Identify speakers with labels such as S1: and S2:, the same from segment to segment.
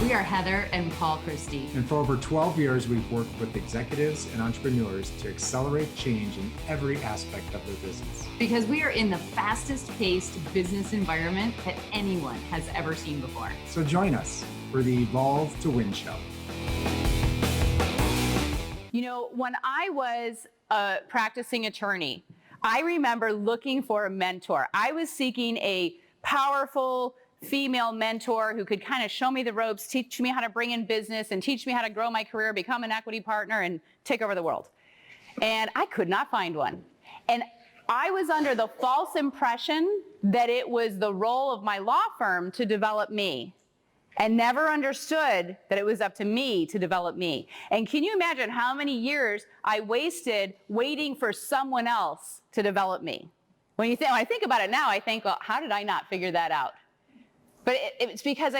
S1: We are Heather and Paul Christie.
S2: And for over 12 years, we've worked with executives and entrepreneurs to accelerate change in every aspect of their business.
S1: Because we are in the fastest paced business environment that anyone has ever seen before.
S2: So join us for the Evolve to Win show.
S3: You know, when I was a practicing attorney, I remember looking for a mentor. I was seeking a powerful female mentor who could kind of show me the ropes, teach me how to bring in business, and teach me how to grow my career, become an equity partner, and take over the world. And I could not find one. And I was under the false impression that it was the role of my law firm to develop me, and never understood that it was up to me to develop me. And can you imagine how many years I wasted waiting for someone else to develop me? When I think about it now, I think, well, how did I not figure that out? But it's because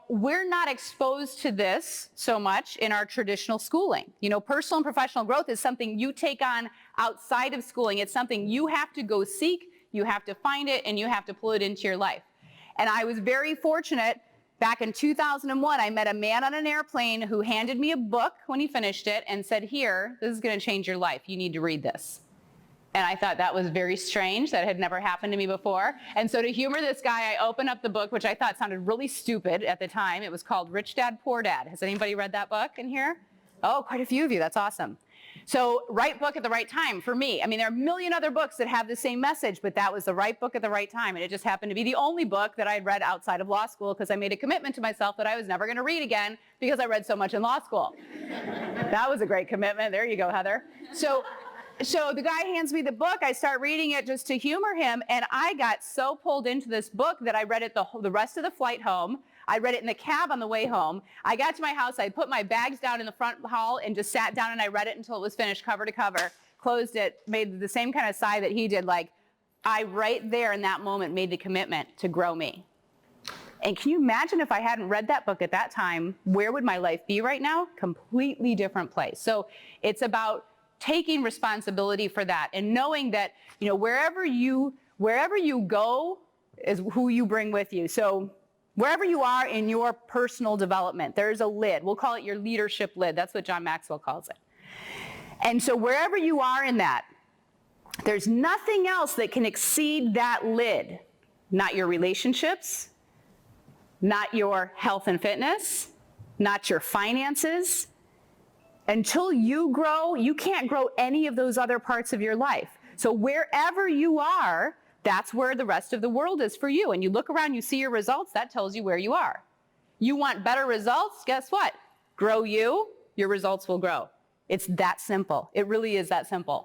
S3: we're not exposed to this so much in our traditional schooling. You know, personal and professional growth is something you take on outside of schooling. It's something you have to go seek, you have to find it, and you have to pull it into your life. And I was very fortunate. Back in 2001, I met a man on an airplane who handed me a book when he finished it and said, "Here, this is going to change your life. You need to read this." And I thought that was very strange. That had never happened to me before. And so to humor this guy, I opened up the book, which I thought sounded really stupid at the time. It was called Rich Dad, Poor Dad. Has anybody read that book in here? Oh, quite a few of you. That's awesome. So right book at the right time for me. I mean, there are a million other books that have the same message, but that was the right book at the right time. And it just happened to be the only book that I had read outside of law school because I made a commitment to myself that I was never going to read again because I read so much in law school. That was a great commitment. There you go, Heather. So the guy hands me the book. I start reading it just to humor him. And I got so pulled into this book that I read it the rest of the flight home. I read it in the cab on the way home. I got to my house. I put my bags down in the front hall and just sat down and I read it until it was finished cover to cover, closed it, made the same kind of sigh that he did. Like, I right there in that moment made the commitment to grow me. And can you imagine if I hadn't read that book at that time, where would my life be right now? Completely different place. So it's about taking responsibility for that and knowing that, you know, wherever you go is who you bring with you. So wherever you are in your personal development, there's a lid. We'll call it your leadership lid. That's what John Maxwell calls it. And so wherever you are in that, there's nothing else that can exceed that lid. Not your relationships, not your health and fitness, not your finances. Until you grow, you can't grow any of those other parts of your life. So wherever you are, that's where the rest of the world is for you. And you look around, you see your results, that tells you where you are. You want better results? Guess what? Grow you, your results will grow. It's that simple. It really is that simple.